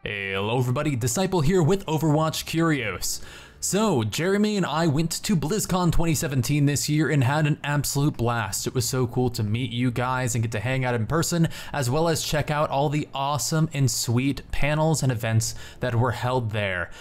Hello everybody, Disciple here with Overwatch Curios. So, Jeremy and I went to BlizzCon 2017 this year and had an absolute blast. It was so cool to meet you guys and get to hang out in person, as well as check out all the awesome and sweet panels and events that were held there.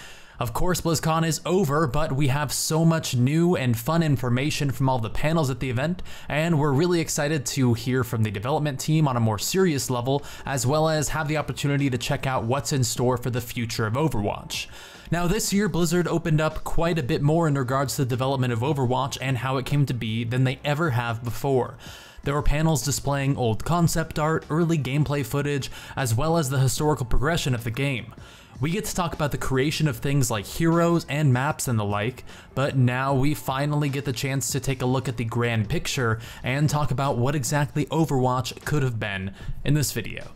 Of course, BlizzCon is over, but we have so much new and fun information from all the panels at the event, and we're really excited to hear from the development team on a more serious level, as well as have the opportunity to check out what's in store for the future of Overwatch. Now this year, Blizzard opened up quite a bit more in regards to the development of Overwatch and how it came to be than they ever have before. There were panels displaying old concept art, early gameplay footage, as well as the historical progression of the game. We get to talk about the creation of things like heroes and maps and the like, but now we finally get the chance to take a look at the grand picture and talk about what exactly Overwatch could have been in this video.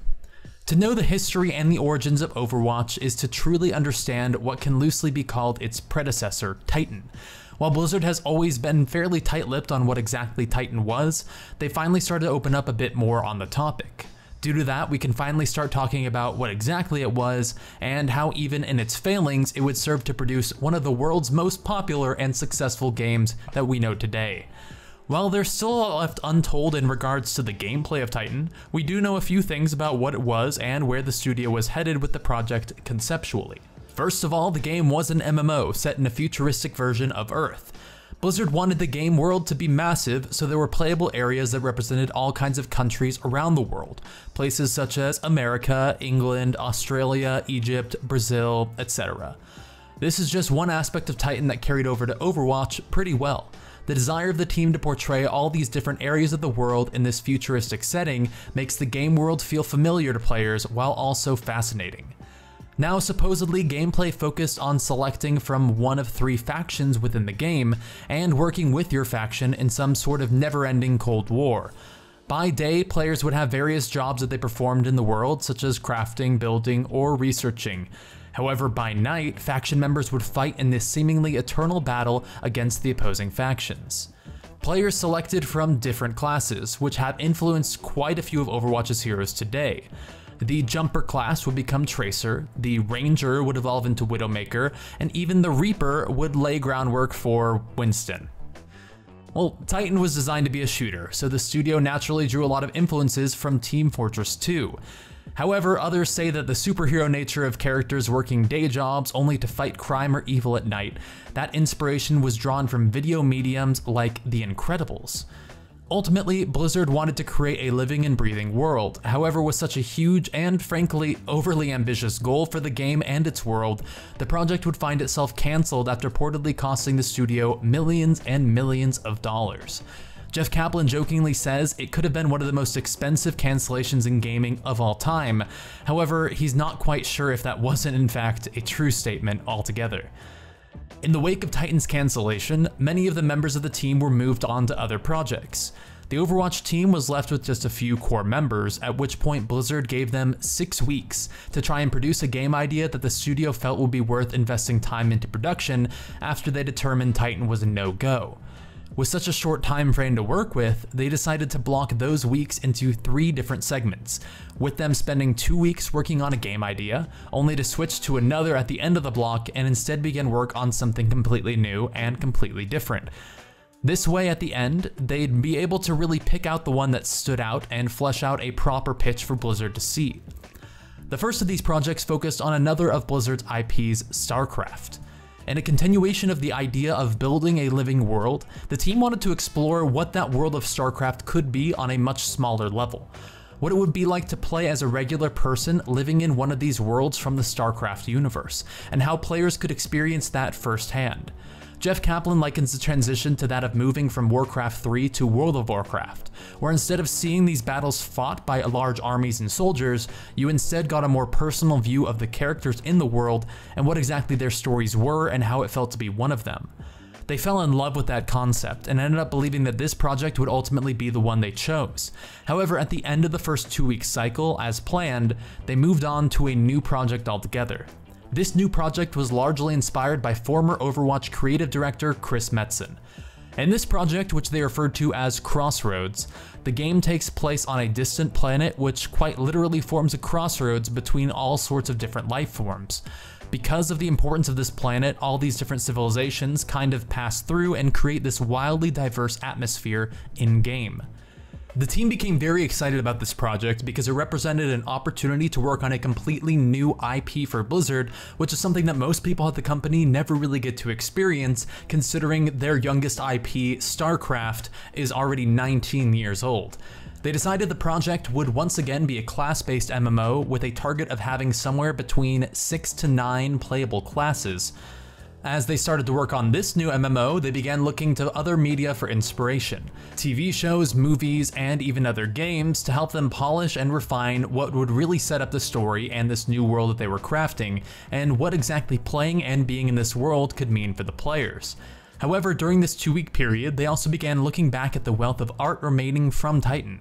To know the history and the origins of Overwatch is to truly understand what can loosely be called its predecessor, Titan. While Blizzard has always been fairly tight-lipped on what exactly Titan was, they finally started to open up a bit more on the topic. Due to that, we can finally start talking about what exactly it was and how even in its failings, it would serve to produce one of the world's most popular and successful games that we know today. While there's still a lot left untold in regards to the gameplay of Titan, we do know a few things about what it was and where the studio was headed with the project conceptually. First of all, the game was an MMO set in a futuristic version of Earth. Blizzard wanted the game world to be massive, so there were playable areas that represented all kinds of countries around the world. Places such as America, England, Australia, Egypt, Brazil, etc. This is just one aspect of Titan that carried over to Overwatch pretty well. The desire of the team to portray all these different areas of the world in this futuristic setting makes the game world feel familiar to players while also fascinating. Now, supposedly, gameplay focused on selecting from one of 3 factions within the game and working with your faction in some sort of never-ending Cold War. By day, players would have various jobs that they performed in the world, such as crafting, building, or researching. However, by night, faction members would fight in this seemingly eternal battle against the opposing factions. Players selected from different classes, which have influenced quite a few of Overwatch's heroes today. The Jumper class would become Tracer, the Ranger would evolve into Widowmaker, and even the Reaper would lay groundwork for Winston. Well, Titan was designed to be a shooter, so the studio naturally drew a lot of influences from Team Fortress 2. However, others say that the superhero nature of characters working day jobs only to fight crime or evil at night, that inspiration was drawn from video mediums like The Incredibles. Ultimately, Blizzard wanted to create a living and breathing world. However, with such a huge and frankly overly ambitious goal for the game and its world, the project would find itself cancelled after reportedly costing the studio millions and millions of dollars. Jeff Kaplan jokingly says it could have been one of the most expensive cancellations in gaming of all time. However, he's not quite sure if that wasn't in fact a true statement altogether. In the wake of Titan's cancellation, many of the members of the team were moved on to other projects. The Overwatch team was left with just a few core members, at which point Blizzard gave them 6 weeks to try and produce a game idea that the studio felt would be worth investing time into production after they determined Titan was a no-go. With such a short time frame to work with, they decided to block those weeks into 3 different segments, with them spending 2 weeks working on a game idea, only to switch to another at the end of the block and instead begin work on something completely new and completely different. This way, at the end, they'd be able to really pick out the one that stood out and flesh out a proper pitch for Blizzard to see. The first of these projects focused on another of Blizzard's IPs, StarCraft. In a continuation of the idea of building a living world, the team wanted to explore what that world of StarCraft could be on a much smaller level. What it would be like to play as a regular person living in one of these worlds from the StarCraft universe, and how players could experience that firsthand. Jeff Kaplan likens the transition to that of moving from Warcraft 3 to World of Warcraft, where instead of seeing these battles fought by large armies and soldiers, you instead got a more personal view of the characters in the world and what exactly their stories were and how it felt to be one of them. They fell in love with that concept and ended up believing that this project would ultimately be the one they chose. However, at the end of the first 2-week cycle, as planned, they moved on to a new project altogether. This new project was largely inspired by former Overwatch creative director Chris Metzen. In this project, which they referred to as Crossroads, the game takes place on a distant planet which quite literally forms a crossroads between all sorts of different life forms. Because of the importance of this planet, all these different civilizations kind of pass through and create this wildly diverse atmosphere in-game. The team became very excited about this project because it represented an opportunity to work on a completely new IP for Blizzard, which is something that most people at the company never really get to experience, considering their youngest IP, StarCraft, is already 19 years old. They decided the project would once again be a class-based MMO with a target of having somewhere between 6 to 9 playable classes. As they started to work on this new MMO, they began looking to other media for inspiration, TV shows, movies, and even other games to help them polish and refine what would really set up the story and this new world that they were crafting, and what exactly playing and being in this world could mean for the players. However, during this 2-week period, they also began looking back at the wealth of art remaining from Titan.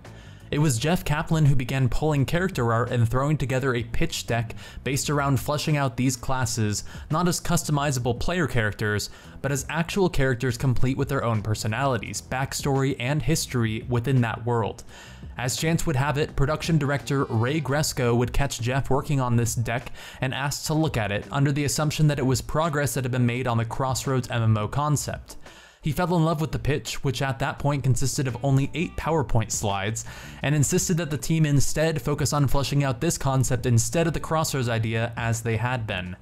It was Jeff Kaplan who began pulling character art and throwing together a pitch deck based around fleshing out these classes not as customizable player characters, but as actual characters complete with their own personalities, backstory, and history within that world. As chance would have it, production director Ray Gresko would catch Jeff working on this deck and asked to look at it under the assumption that it was progress that had been made on the Crossroads MMO concept. He fell in love with the pitch, which at that point consisted of only 8 PowerPoint slides, and insisted that the team instead focus on fleshing out this concept instead of the Crossroads idea as they had been.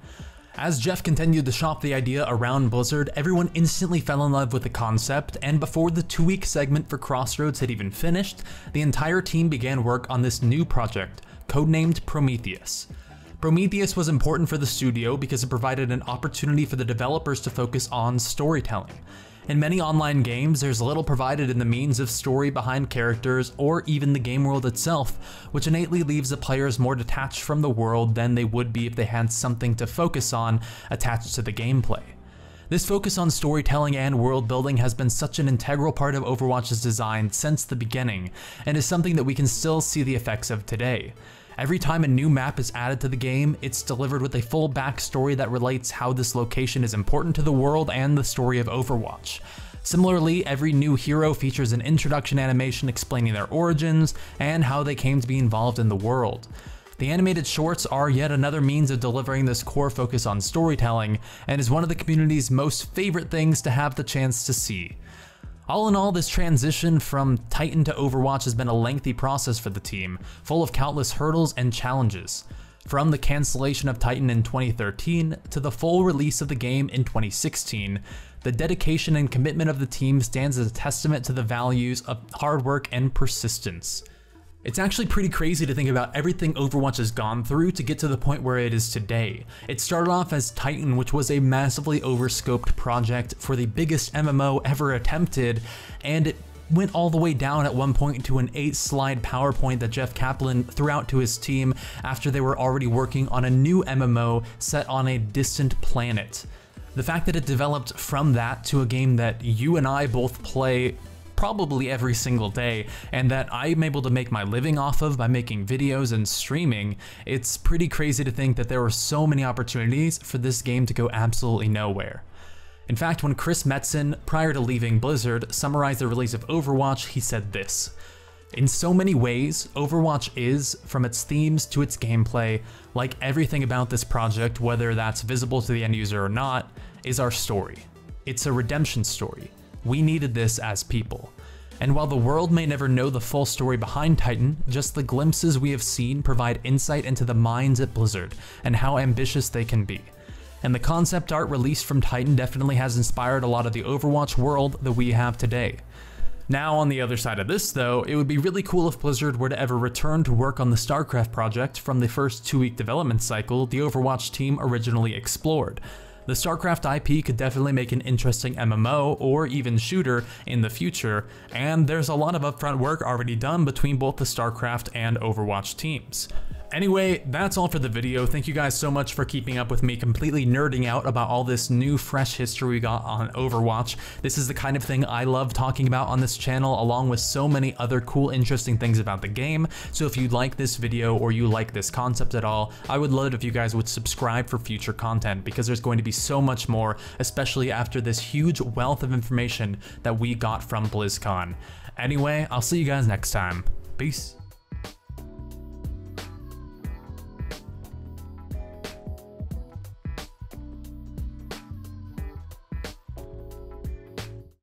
As Jeff continued to shop the idea around Blizzard, everyone instantly fell in love with the concept, and before the 2-week segment for Crossroads had even finished, the entire team began work on this new project, codenamed Prometheus. Prometheus was important for the studio because it provided an opportunity for the developers to focus on storytelling. In many online games, there's little provided in the means of story behind characters or even the game world itself, which innately leaves the players more detached from the world than they would be if they had something to focus on attached to the gameplay. This focus on storytelling and world building has been such an integral part of Overwatch's design since the beginning, and is something that we can still see the effects of today. Every time a new map is added to the game, it's delivered with a full backstory that relates how this location is important to the world and the story of Overwatch. Similarly, every new hero features an introduction animation explaining their origins and how they came to be involved in the world. The animated shorts are yet another means of delivering this core focus on storytelling, and is one of the community's most favorite things to have the chance to see. All in all, this transition from Titan to Overwatch has been a lengthy process for the team, full of countless hurdles and challenges. From the cancellation of Titan in 2013 to the full release of the game in 2016, the dedication and commitment of the team stands as a testament to the values of hard work and persistence. It's actually pretty crazy to think about everything Overwatch has gone through to get to the point where it is today. It started off as Titan, which was a massively overscoped project for the biggest MMO ever attempted, and it went all the way down at one point to an 8-slide PowerPoint that Jeff Kaplan threw out to his team after they were already working on a new MMO set on a distant planet. The fact that it developed from that to a game that you and I both play probably every single day, and that I'm able to make my living off of by making videos and streaming, it's pretty crazy to think that there were so many opportunities for this game to go absolutely nowhere. In fact, when Chris Metzen, prior to leaving Blizzard, summarized the release of Overwatch, he said this: "In so many ways, Overwatch is, from its themes to its gameplay, like everything about this project, whether that's visible to the end user or not, is our story. It's a redemption story. We needed this as people. And while the world may never know the full story behind Titan, just the glimpses we have seen provide insight into the minds at Blizzard and how ambitious they can be. And the concept art released from Titan definitely has inspired a lot of the Overwatch world that we have today." Now, on the other side of this though, it would be really cool if Blizzard were to ever return to work on the StarCraft project from the first 2-week development cycle the Overwatch team originally explored. The StarCraft IP could definitely make an interesting MMO or even shooter in the future, and there's a lot of upfront work already done between both the StarCraft and Overwatch teams. Anyway, that's all for the video. Thank you guys so much for keeping up with me completely nerding out about all this new fresh history we got on Overwatch. This is the kind of thing I love talking about on this channel, along with so many other cool, interesting things about the game. So if you like this video or you like this concept at all, I would love it if you guys would subscribe for future content, because there's going to be so much more, especially after this huge wealth of information that we got from BlizzCon. Anyway, I'll see you guys next time. Peace.